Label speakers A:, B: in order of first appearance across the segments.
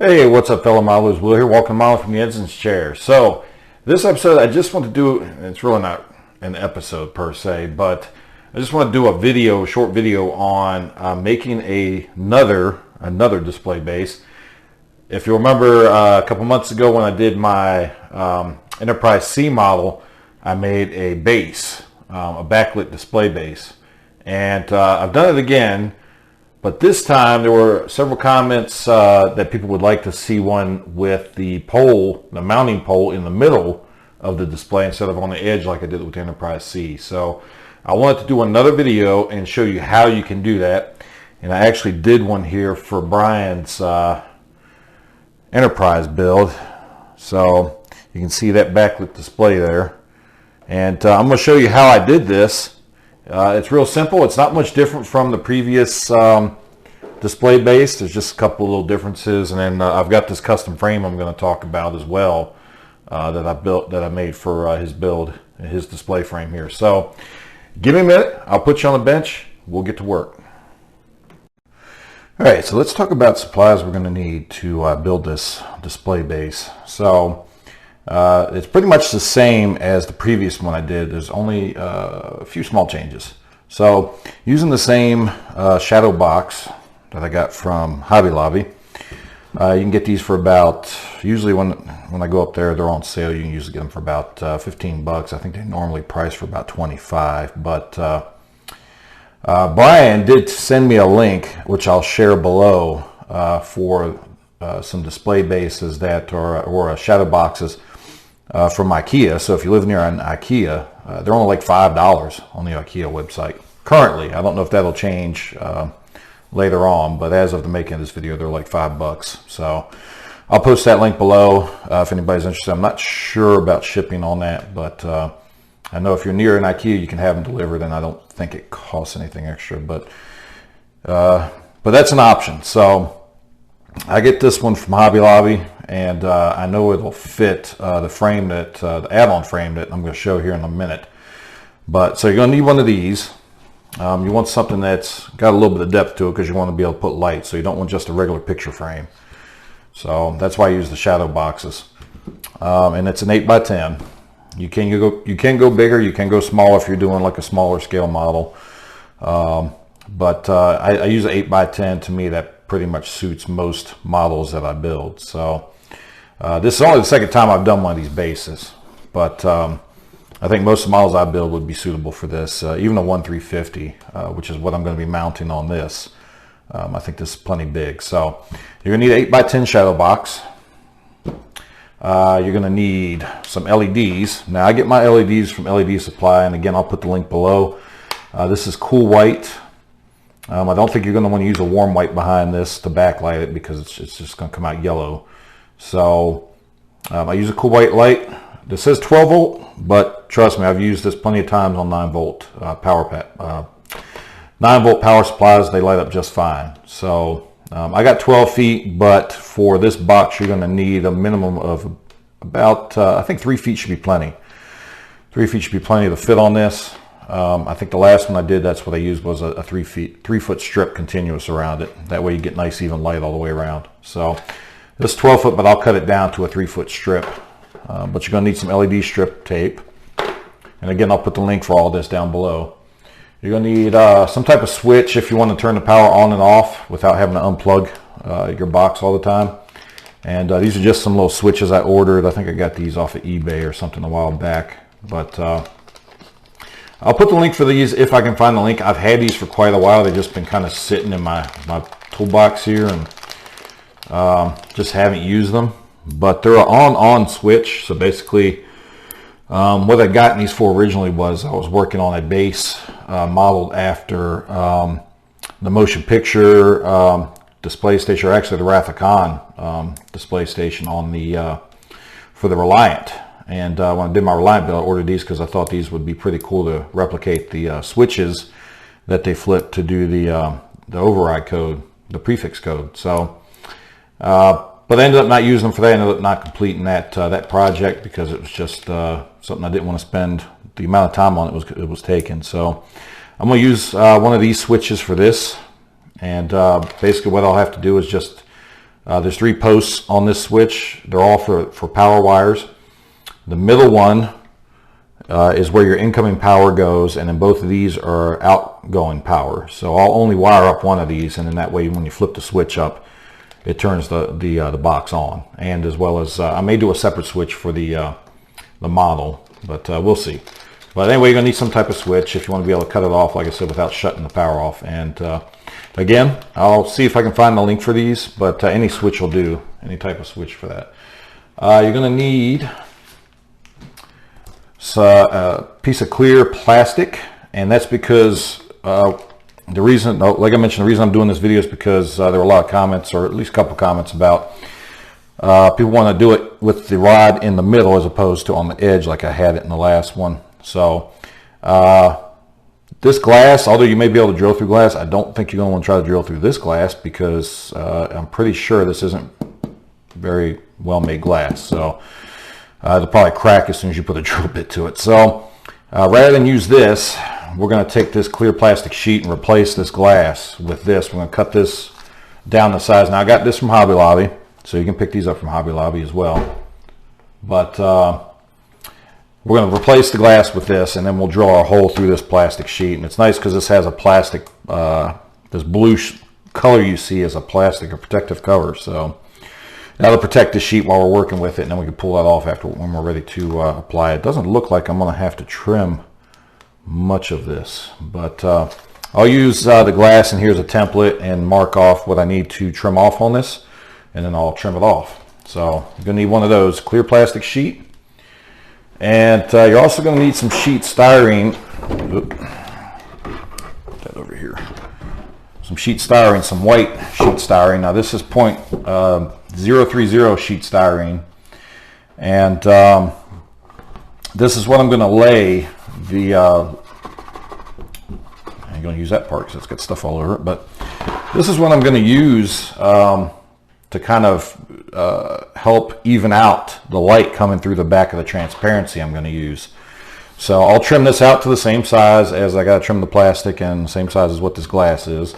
A: Hey, what's up, fellow modelers? Will here, walking model from the Ensign's chair. So, this episode, I just want to do, and it's really not an episode per se, but I just want to do a short video on making another display base. If you remember, a couple months ago when I did my Enterprise C model, I made a base, a backlit display base, and I've done it again. But this time there were several comments that people would like to see one with the pole, the mounting pole in the middle of the display instead of on the edge like I did with the Enterprise C. So I wanted to do another video and show you how you can do that. And I actually did one here for Brian's Enterprise build. So you can see that backlit display there. And I'm going to show you how I did this. It's real simple. It's not much different from the previous display base. There's just a couple little differences, and then I've got this custom frame I'm going to talk about as well that I made for his build, his display frame here. So give me a minute. I'll put you on the bench. We'll get to work. All right, so let's talk about supplies we're going to need to build this display base. So it's pretty much the same as the previous one I did. There's only a few small changes. So using the same shadow box that I got from Hobby Lobby, you can get these for about, usually when I go up there, they're on sale. You can usually get them for about 15 bucks. I think they normally price for about 25, but Brian did send me a link, which I'll share below, for some display bases that or shadow boxes from Ikea. So if you live near an Ikea, they're only like $5 on the Ikea website currently. I don't know if that'll change later on, but as of the making of this video, they're like $5. So I'll post that link below if anybody's interested. I'm not sure about shipping on that, but I know if you're near an Ikea, you can have them delivered, and I don't think it costs anything extra, but that's an option. So I get this one from Hobby Lobby, and I know it'll fit the frame that the add-on frame that I'm going to show here in a minute. But so you're going to need one of these. You want something that's got a little bit of depth to it because you want to be able to put light, so you don't want just a regular picture frame. So that's why I use the shadow boxes, and it's an 8x10. You can go bigger, you can go smaller if you're doing like a smaller scale model, but I use an 8x10. To me, that pretty much suits most models that I build. So this is only the second time I've done one of these bases, but I think most of the models I build would be suitable for this, even a 1-350, which is what I'm going to be mounting on this. I think this is plenty big. So you're going to need an 8x10 shadow box. You're going to need some LEDs. Now I get my LEDs from LED Supply, and again I'll put the link below. This is cool white. I don't think you're going to want to use a warm white behind this to backlight it because it's just going to come out yellow. So I use a cool white light. This says 12 volt, but trust me, I've used this plenty of times on 9 volt 9 volt power supplies. They light up just fine. So I got 12 feet, but for this box you're going to need a minimum of about I think 3 feet should be plenty. 3 feet should be plenty to fit on this. I think the last one I did, that's what I used, was a 3 foot strip continuous around it. That way you get nice even light all the way around. So this is 12 foot, but I'll cut it down to a 3 foot strip. But you're going to need some LED strip tape. And again, I'll put the link for all this down below. You're going to need some type of switch if you want to turn the power on and off without having to unplug your box all the time. And these are just some little switches I ordered. I think I got these off of eBay or something a while back. But I'll put the link for these if I can find the link. I've had these for quite a while. They've just been kind of sitting in my toolbox here, and just haven't used them. But they're an on switch. So basically what I got these for originally was I was working on a base modeled after the motion picture display station, or actually the Wrath of Khan display station on the for the Reliant. And when I did my Reliant build, I ordered these because I thought these would be pretty cool to replicate the switches that they flip to do the override code, the prefix code. So but I ended up not using them for that. I ended up not completing that project because it was just something I didn't want to spend the amount of time on it was taken. So I'm going to use one of these switches for this, and basically what I'll have to do is just There's 3 posts on this switch. They're all for power wires. The middle one is where your incoming power goes, and then both of these are outgoing power. So I'll only wire up one of these, and then that way when you flip the switch up, it turns the box on. And as well as I may do a separate switch for the model, but we'll see. But anyway, you're gonna need some type of switch if you want to be able to cut it off, like I said, without shutting the power off. And again, I'll see if I can find the link for these, but any switch will do, any type of switch for that. You're gonna need a piece of clear plastic, and that's because the reason, like I mentioned, the reason I'm doing this video is because there were a lot of comments, or at least a couple comments about people want to do it with the rod in the middle as opposed to on the edge like I had it in the last one. So this glass, although you may be able to drill through glass, I don't think you're going to want to try to drill through this glass because I'm pretty sure this isn't very well made glass. So it'll probably crack as soon as you put a drill bit to it. So rather than use this, we're going to take this clear plastic sheet and replace this glass with this. We're going to cut this down the size. Now I got this from Hobby Lobby, so you can pick these up from Hobby Lobby as well. But we're going to replace the glass with this, and then we'll drill our hole through this plastic sheet. And it's nice because this has a plastic, this blue color you see is a plastic, a protective cover. So that'll protect the sheet while we're working with it, and then we can pull that off after when we're ready to apply it. It doesn't look like I'm going to have to trim much of this, but I'll use the glass, and here's a template, and mark off what I need to trim off on this, and then I'll trim it off. So you're going to need one of those, clear plastic sheet. And you're also going to need some sheet styrene. Put that over here. Some sheet styrene, some white sheet styrene. Now this is .030 sheet styrene, and this is what I'm going to lay the. I'm going to use that part because it's got stuff all over it. But this is what I'm going to use to kind of help even out the light coming through the back of the transparency I'm going to use. So I'll trim this out to the same size as I got to trim the plastic, and the same size as what this glass is.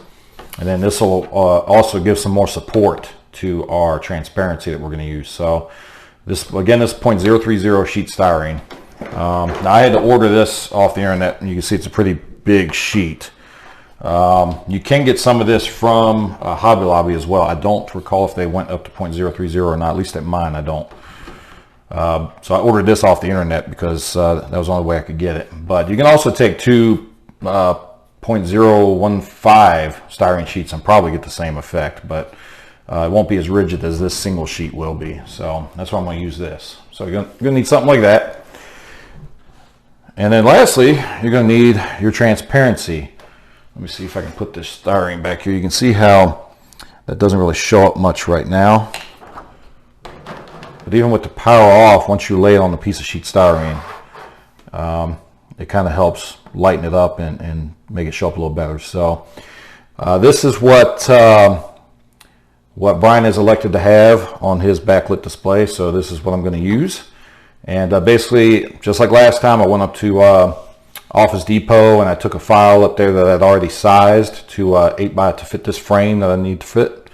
A: And then this will also give some more support to our transparency that we're going to use. So this, again, this is .030 sheet styrene. Now I had to order this off the internet, and you can see it's a pretty big sheet. You can get some of this from Hobby Lobby as well. I don't recall if they went up to .030 or not. At least at mine, I don't. So I ordered this off the internet because that was the only way I could get it. But you can also take two .015 styrene sheets and probably get the same effect, but it won't be as rigid as this single sheet will be. So that's why I'm going to use this. So you're going to need something like that. And then lastly, you're going to need your transparency. Let me see if I can put this styrene back here. You can see how that doesn't really show up much right now. But even with the power off, once you lay it on the piece of sheet styrene, it kind of helps lighten it up and make it show up a little better. So this is what Brian has elected to have on his backlit display. So this is what I'm going to use. And basically, just like last time, I went up to Office Depot and I took a file up there that I'd already sized to 8x to fit this frame that I need to fit,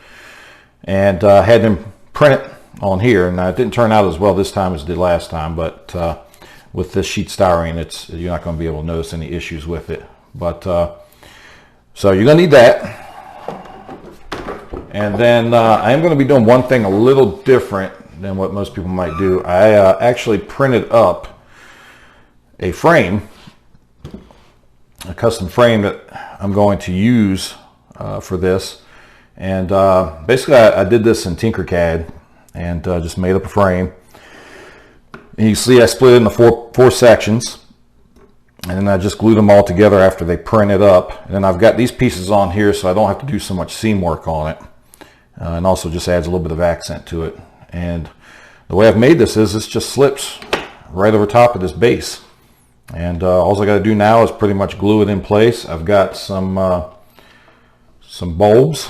A: and had them print it on here. Now it didn't turn out as well this time as it did last time, but with this sheet styrene, you're not going to be able to notice any issues with it. But so you're going to need that. And then I am going to be doing one thing a little different than what most people might do. I actually printed up a frame, a custom frame that I'm going to use for this. And basically I did this in Tinkercad and just made up a frame. And you see I split it into four sections, and then I just glued them all together after they printed up. And then I've got these pieces on here so I don't have to do so much seam work on it, and also just adds a little bit of accent to it. And the way I've made this is this just slips right over top of this base, and all I got to do now is pretty much glue it in place. I've got some bulbs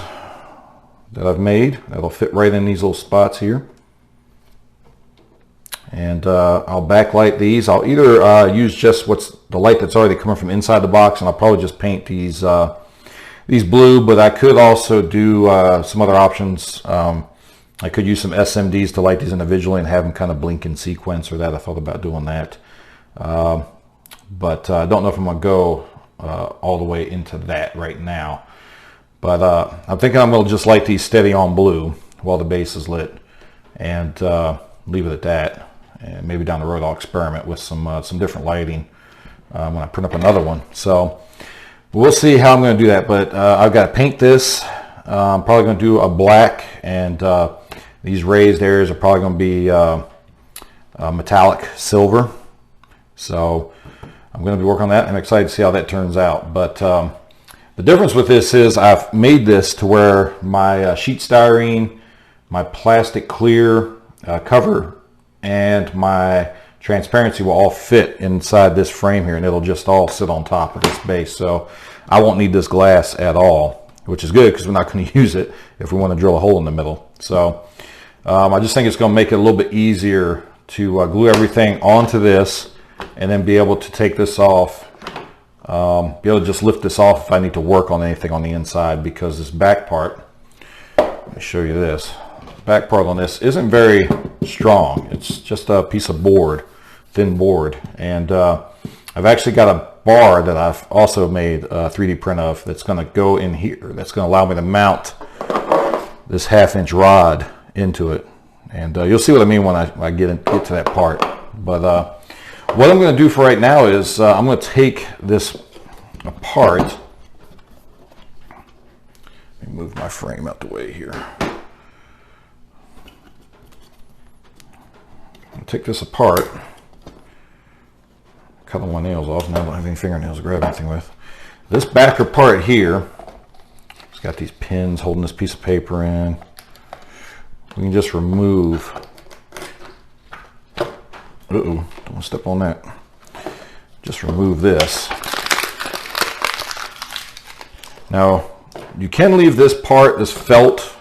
A: that I've made that'll fit right in these little spots here, and I'll backlight these. I'll either use just what's the light that's already coming from inside the box, and I'll probably just paint these blue, but I could also do some other options. I could use some SMDs to light these individually and have them kind of blink in sequence or that. I thought about doing that. But I don't know if I'm going to go all the way into that right now. But I'm thinking I'm going to just light these steady on blue while the base is lit and leave it at that. And maybe down the road I'll experiment with some different lighting when I print up another one. So we'll see how I'm going to do that. But I've got to paint this. I'm probably going to do a black, and these raised areas are probably going to be metallic silver. So I'm going to be working on that. I'm excited to see how that turns out. But the difference with this is I've made this to where my sheet styrene, my plastic clear cover, and my transparency will all fit inside this frame here, and it'll just all sit on top of this base. So I won't need this glass at all, which is good because we're not going to use it if we want to drill a hole in the middle. So I just think it's going to make it a little bit easier to glue everything onto this and then be able to take this off, be able to just lift this off if I need to work on anything on the inside, because this back part, let me show you this, back part on this isn't very strong. It's just a piece of board, thin board, and I've actually got a bar that I've also made a 3D print of that's going to go in here. That's going to allow me to mount this 1/2-inch rod into it, and you'll see what I mean when I get to that part. But what I'm going to do for right now is I'm going to take this apart. Let me move my frame out the way here. I'll take this apart, cut all my nails off, and I don't have any fingernails to grab anything with. This backer part here, it's got these pins holding this piece of paper in. We can just remove, don't want to step on that. Just remove this. Now, you can leave this part, this felt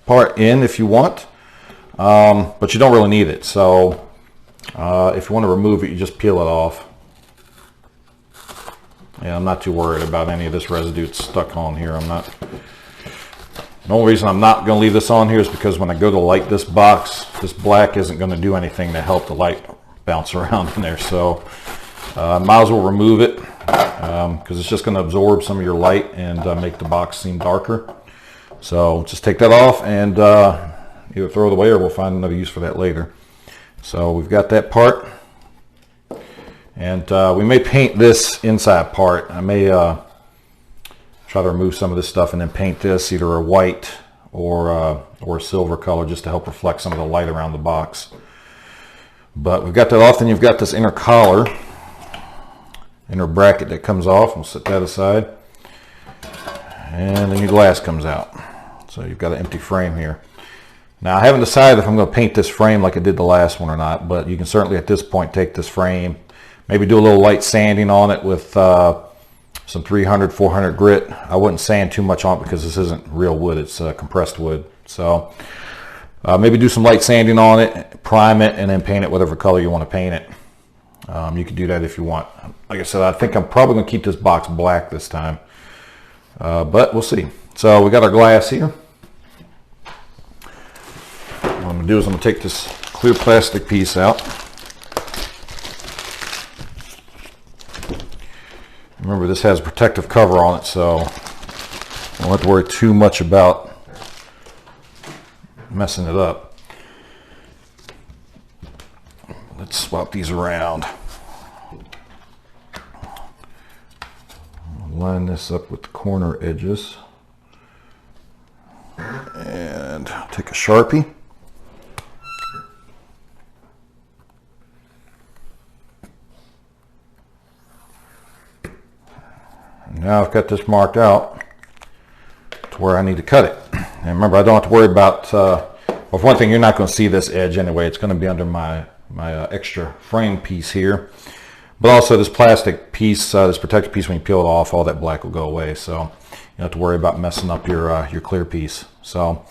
A: part in if you want, but you don't really need it. So if you want to remove it, you just peel it off. Yeah, I'm not too worried about any of this residue that's stuck on here. The only reason I'm not going to leave this on here is because when I go to light this box, this black isn't going to do anything to help the light bounce around in there. So might as well remove it because it's just going to absorb some of your light and make the box seem darker. So just take that off and either throw it away or we'll find another use for that later. So we've got that part, and we may paint this inside part. I may try to remove some of this stuff and then paint this either a white or a silver color just to help reflect some of the light around the box. But we've got that off. Then you've got this inner collar, inner bracket that comes off. We'll set that aside, and then your glass comes out. So you've got an empty frame here. Now I haven't decided if I'm going to paint this frame like I did the last one or not, but you can certainly at this point take this frame, maybe do a little light sanding on it with some 300, 400 grit. I wouldn't sand too much on it because this isn't real wood, it's compressed wood. So maybe do some light sanding on it, prime it, and then paint it whatever color you want to paint it. You can do that if you want. Like I said, I think I'm probably going to keep this box black this time, but we'll see. So we got our glass here. What I'm going to do is I'm going to take this clear plastic piece out. Remember, this has a protective cover on it, so I don't have to worry too much about messing it up. Let's swap these around. Line this up with the corner edges. And take a Sharpie. Now I've got this marked out to where I need to cut it. And remember, I don't have to worry about, well, for one thing, you're not going to see this edge anyway. It's going to be under my extra frame piece here. But also this plastic piece, this protective piece, when you peel it off, all that black will go away. So you don't have to worry about messing up your clear piece. So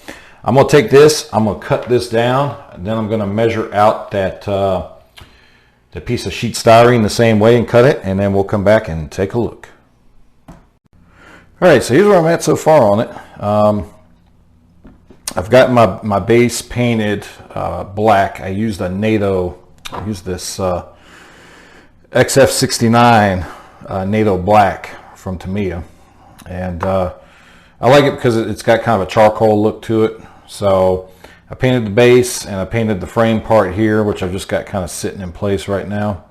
A: I'm going to take this, I'm going to cut this down, and then I'm going to measure out that piece of sheet styrene the same way and cut it, and then we'll come back and take a look. All right, so here's where I'm at so far on it. I've got my base painted black. I used a NATO, I used this XF69 NATO black from Tamiya, and I like it because it's got kind of a charcoal look to it. So I painted the base and I painted the frame part here, which I've just got kind of sitting in place right now.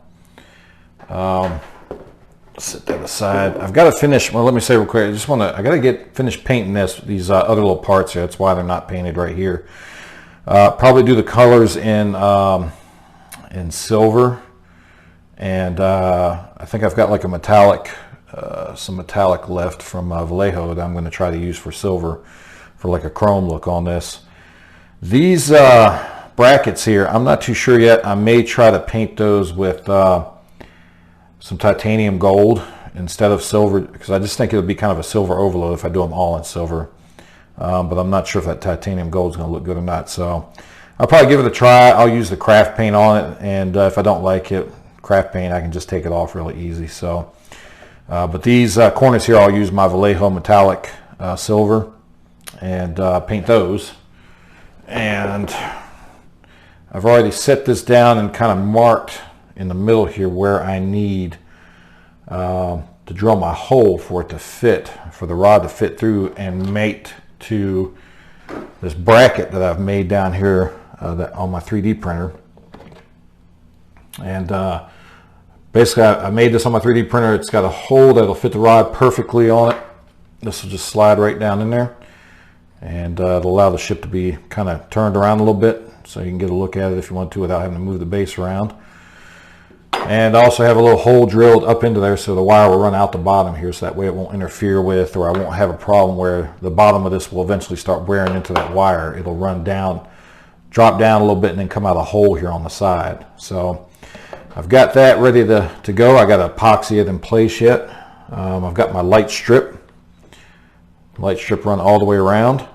A: Set that aside. I've got to finish. Well, let me say real quick. I got to get finished painting these other little parts here. That's why they're not painted right here. Probably do the colors in silver, and I think I've got like a metallic, some metallic left from Vallejo that I'm going to try to use for silver, for like a chrome look on this. These brackets here, I'm not too sure yet. I may try to paint those with some titanium gold instead of silver, because I just think it would be kind of a silver overload if I do them all in silver. But I'm not sure if that titanium gold is going to look good or not. So I'll probably give it a try. I'll use the craft paint on it, and if I don't like it, craft paint, I can just take it off really easy. So, but these corners here, I'll use my Vallejo metallic silver and paint those. And I've already set this down and kind of marked in the middle here where I need to drill my hole for it to fit, for the rod to fit through and mate to this bracket that I've made down here on my 3D printer. And basically I made this on my 3D printer. It's got a hole that'll fit the rod perfectly on it. This will just slide right down in there, and it'll allow the ship to be kind of turned around a little bit so you can get a look at it if you want to without having to move the base around. And I also have a little hole drilled up into there so the wire will run out the bottom here, so that way it won't interfere with, or I won't have a problem where the bottom of this will eventually start wearing into that wire. It'll run down, drop down a little bit, and then come out a hole here on the side. So I've got that ready to go. I got to epoxy it in place yet. I've got my light strip run all the way around,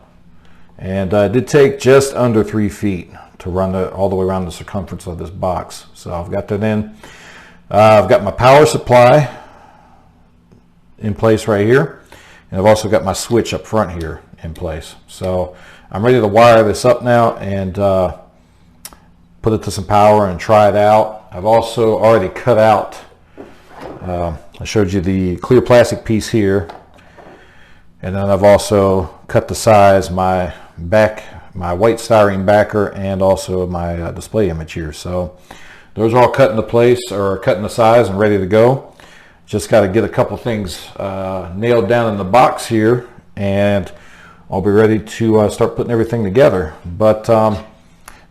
A: and it did take just under 3 feet to run all the way around the circumference of this box. So I've got that in. I've got my power supply in place right here, and I've also got my switch up front here in place. So I'm ready to wire this up now and put it to some power and try it out. I've also already cut out, I showed you the clear plastic piece here, and then I've also cut the size, my white styrene backer, and also my display image here. So those are all cut into place, or cut into size and ready to go. Just got to get a couple things nailed down in the box here, and I'll be ready to start putting everything together. But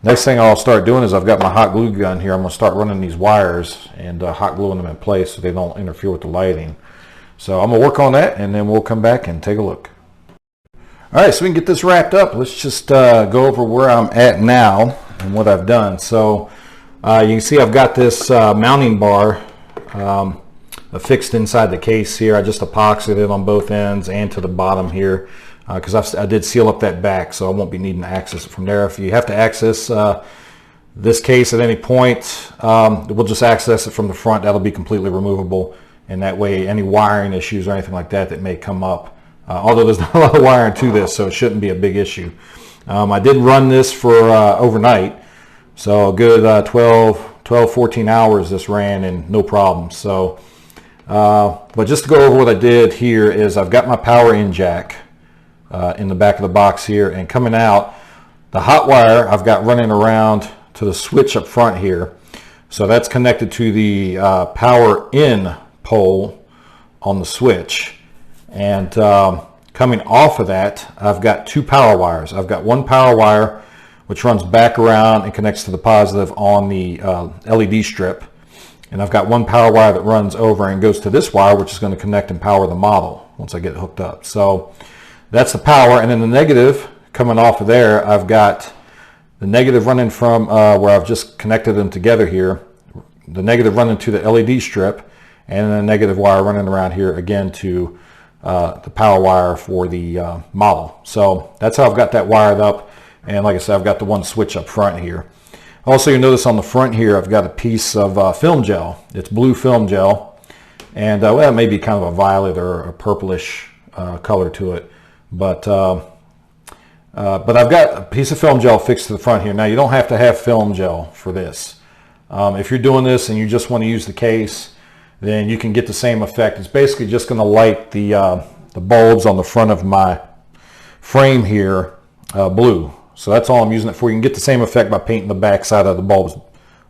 A: next thing I'll start doing is I've got my hot glue gun here. I'm going to start running these wires and hot gluing them in place so they don't interfere with the lighting. So I'm going to work on that, and then we'll come back and take a look. All right, so we can get this wrapped up. Let's just go over where I'm at now and what I've done. So you can see I've got this mounting bar affixed inside the case here. I just epoxied it on both ends and to the bottom here because I did seal up that back, so I won't be needing to access it from there. If you have to access this case at any point, we'll just access it from the front. That'll be completely removable, and that way any wiring issues or anything like that may come up, although there's not a lot of wiring to this, so it shouldn't be a big issue. I did run this for overnight, so a good 14 hours this ran and no problem. So but just to go over what I did here is I've got my power in jack in the back of the box here, and coming out, the hot wire I've got running around to the switch up front here. So that's connected to the power in pole on the switch, and coming off of that, I've got two power wires. I've got one power wire which runs back around and connects to the positive on the LED strip, and I've got one power wire that runs over and goes to this wire, which is going to connect and power the model once I get it hooked up. So that's the power, and then the negative coming off of there, I've got the negative running from where I've just connected them together here, the negative running to the LED strip, and then a negative wire running around here again to the power wire for the model. So that's how I've got that wired up, and like I said, I've got the one switch up front here. Also, you'll notice on the front here, I've got a piece of film gel. It's blue film gel, and well, it may be kind of a violet or a purplish color to it, but But I've got a piece of film gel fixed to the front here. Now you don't have to have film gel for this. If you're doing this and you just want to use the case, then you can get the same effect. It's basically just going to light the bulbs on the front of my frame here blue. So that's all I'm using it for. You can get the same effect by painting the back side of the bulbs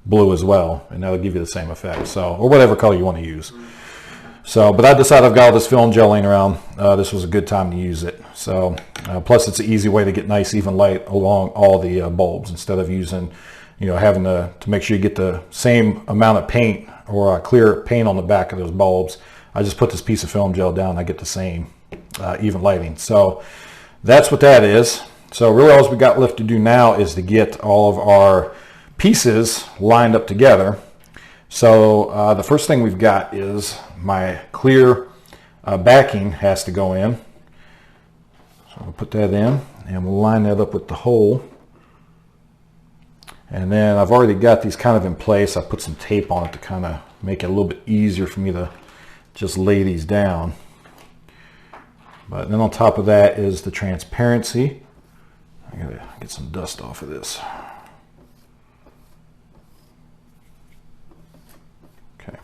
A: blue as well, and that'll give you the same effect. So, or whatever color you want to use. So, but I decided I've got all this film gel laying around. This was a good time to use it. So, plus it's an easy way to get nice even light along all the bulbs instead of using, having to make sure you get the same amount of paint or clear paint on the back of those bulbs. I just put this piece of film gel down and I get the same even lighting. So that's what that is. So really all we got left to do now is to get all of our pieces lined up together. So the first thing we've got is my clear backing has to go in. So we'll put that in and we'll line that up with the hole. And then I've already got these kind of in place. I put some tape on it to kind of make it a little bit easier for me to just lay these down. But then on top of that is the transparency. I gotta get some dust off of this. Okay.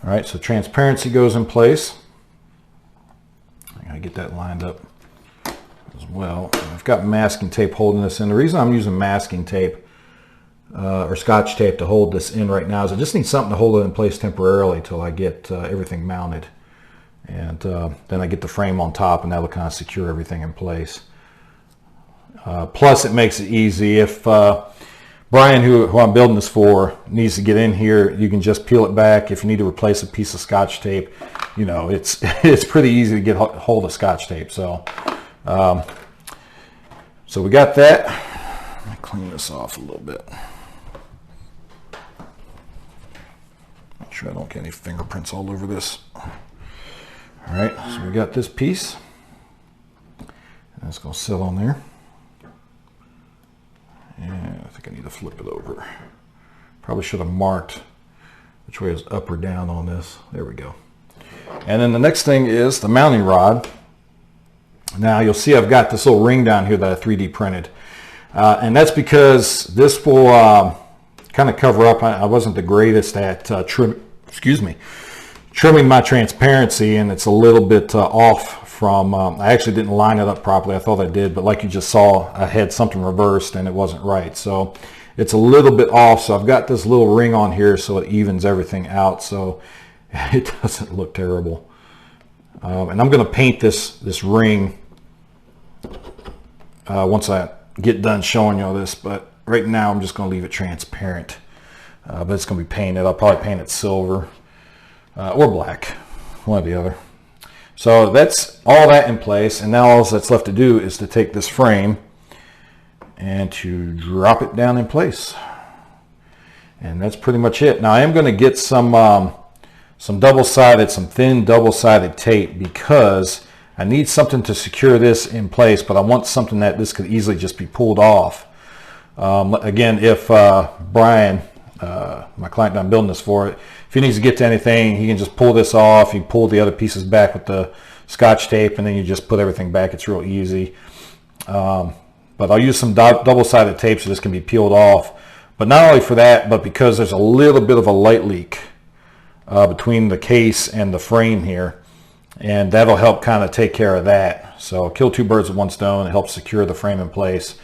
A: All right, so transparency goes in place. I gotta get that lined up as well. I've got masking tape holding this in. The reason I'm using masking tape or scotch tape to hold this in right now is I just need something to hold it in place temporarily till I get everything mounted. And then I get the frame on top and that'll kind of secure everything in place. Plus it makes it easy. If Brian, who I'm building this for, needs to get in here, you can just peel it back. If you need to replace a piece of scotch tape, it's pretty easy to get hold of scotch tape. So so we got that. Let me clean this off a little bit. Make sure I don't get any fingerprints all over this. All right, so we got this piece. And it's going to sit on there. And I think I need to flip it over. Probably should have marked which way is up or down on this. There we go. And then the next thing is the mounting rod. Now you'll see I've got this little ring down here that I 3D printed. And that's because this will kind of cover up. I wasn't the greatest at trimming my transparency, and it's a little bit off from, I actually didn't line it up properly. I thought I did, but like you just saw, I had something reversed and it wasn't right. So it's a little bit off. So I've got this little ring on here so it evens everything out so it doesn't look terrible. And I'm going to paint this ring once I get done showing you all this, but right now I'm just going to leave it transparent. But it's going to be painted. I'll probably paint it silver. Or black, one or the other. So that's all that in place, and now all that's left to do is to take this frame and to drop it down in place. And that's pretty much it. Now I am going to get some double-sided, some thin double-sided tape because I need something to secure this in place, but I want something that this could easily just be pulled off. Again, if Brian, my client that I'm building this for, if he needs to get to anything, he can just pull this off. You pull the other pieces back with the scotch tape, and then you just put everything back. It's real easy. But I'll use some double-sided tape so this can be peeled off. But not only for that, but because there's a little bit of a light leak between the case and the frame here, and that'll help kind of take care of that. So kill two birds with one stone. It helps secure the frame in place,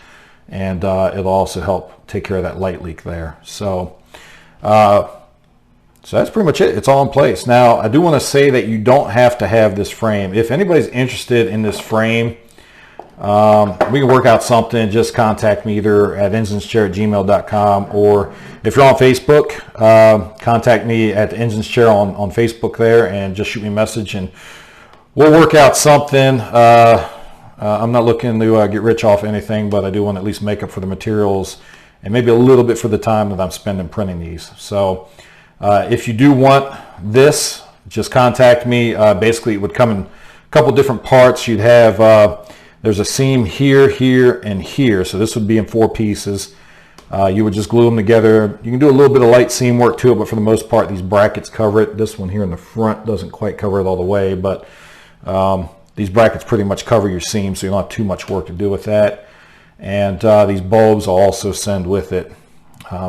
A: and it'll also help take care of that light leak there. So that's pretty much it. It's all in place. Now, I do want to say that you don't have to have this frame. If anybody's interested in this frame, we can work out something. Just contact me either at engineschair@gmail.com, or if you're on Facebook, contact me at the Engines Chair on Facebook there, and just shoot me a message and we'll work out something. I'm not looking to get rich off anything, but I do want to at least make up for the materials and maybe a little bit for the time that I'm spending printing these. So if you do want this, just contact me. Basically, it would come in a couple different parts. You'd have, there's a seam here, here, and here. So this would be in 4 pieces. You would just glue them together. You can do a little bit of light seam work to it, but for the most part, these brackets cover it. This one here in the front doesn't quite cover it all the way, but these brackets pretty much cover your seam, so you don't have too much work to do with that. And these bulbs I'll also send with it.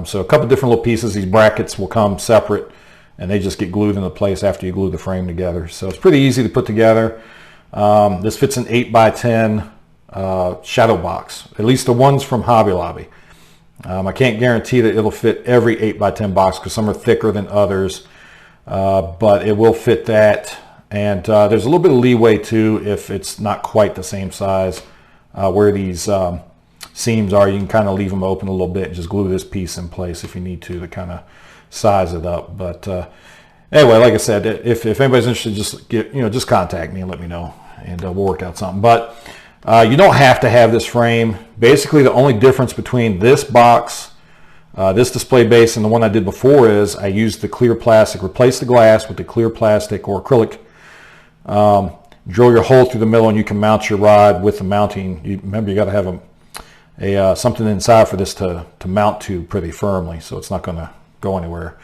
A: So a couple different little pieces. These brackets will come separate, and they just get glued into place after you glue the frame together. So it's pretty easy to put together. This fits an 8x10 shadow box, at least the ones from Hobby Lobby. I can't guarantee that it'll fit every 8x10 box because some are thicker than others, but it will fit that. And there's a little bit of leeway too if it's not quite the same size. Where these seams are, you can kind of leave them open a little bit and just glue this piece in place if you need to kind of size it up. But anyway, like I said, if anybody's interested, just contact me and let me know, and we'll work out something. But you don't have to have this frame. Basically, the only difference between this box, this display base, and the one I did before is I used the clear plastic, replace the glass with the clear plastic or acrylic. Drill your hole through the middle, and you can mount your rod with the mounting. Remember, you got to have something inside for this to mount to pretty firmly, so it's not going to go anywhere.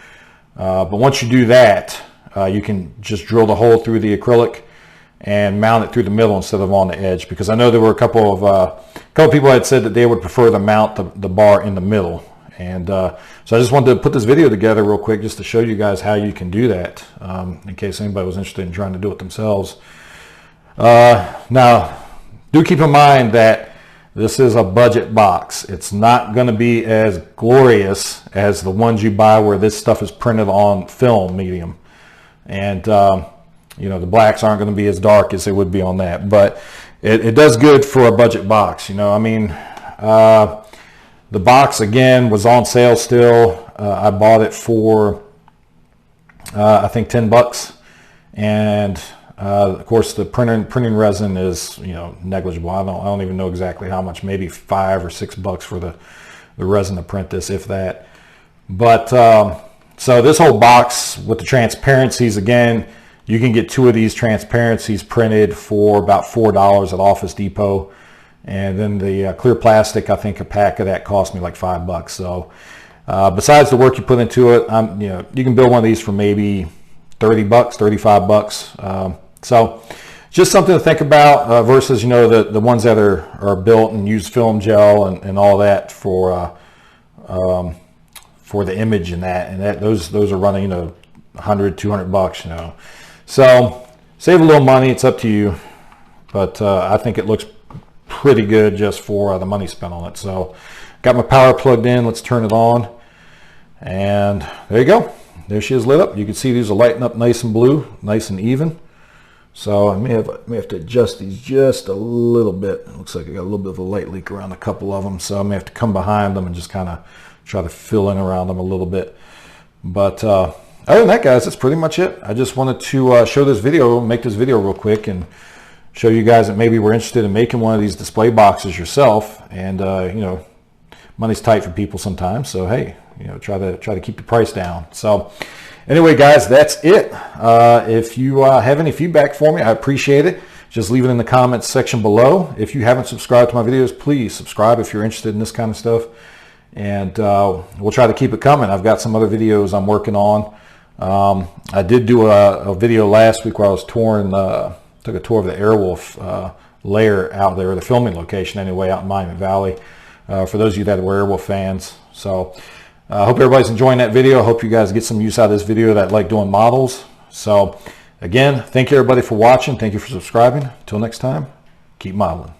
A: But once you do that, you can just drill the hole through the acrylic and mount it through the middle instead of on the edge, because I know there were a couple of people had said that they would prefer to mount the bar in the middle. And so I just wanted to put this video together real quick just to show you guys how you can do that, in case anybody was interested in trying to do it themselves. Now, do keep in mind that this is a budget box. It's not going to be as glorious as the ones you buy where this stuff is printed on film medium. And, you know, the blacks aren't going to be as dark as they would be on that. But it does good for a budget box. You know, I mean, the box, again, was on sale still. I bought it for, I think, $10. And of course, the printing resin is, you know, negligible. I don't even know exactly how much, maybe $5 or $6 for the resin to print this, if that. But so this whole box with the transparencies, again, you can get 2 of these transparencies printed for about $4 at Office Depot. And then the clear plastic, I think a pack of that cost me like $5. So besides the work you put into it, you know, you can build one of these for maybe $30, $35. So just something to think about versus, you know, the ones that are built and use film gel and all that for the image and that. And those are running, you know, $100, $200, you know. So save a little money. It's up to you. But I think it looks pretty good just for the money spent on it. So got my power plugged in. Let's turn it on. And there you go. There she is lit up. You can see these are lighting up nice and blue, nice and even. So I may have to adjust these just a little bit. It looks like I got a little bit of a light leak around a couple of them, so I may have to come behind them and just kind of try to fill in around them a little bit. But other than that, guys, that's pretty much it. I just wanted to show this video, make this video real quick, and show you guys that maybe we're interested in making one of these display boxes yourself. And you know, money's tight for people sometimes, so hey, you know, try to keep the price down. So anyway, guys, that's it. If you have any feedback for me, I appreciate it. Just leave it in the comments section below. If you haven't subscribed to my videos, please subscribe if you're interested in this kind of stuff. And we'll try to keep it coming. I've got some other videos I'm working on. I did do a video last week where I was took a tour of the Airwolf lair out there, the filming location anyway, out in Monument Valley, for those of you that were Airwolf fans. So I hope everybody's enjoying that video. I hope you guys get some use out of this video that like doing models. So again, thank you everybody for watching. Thank you for subscribing. Until next time, keep modeling.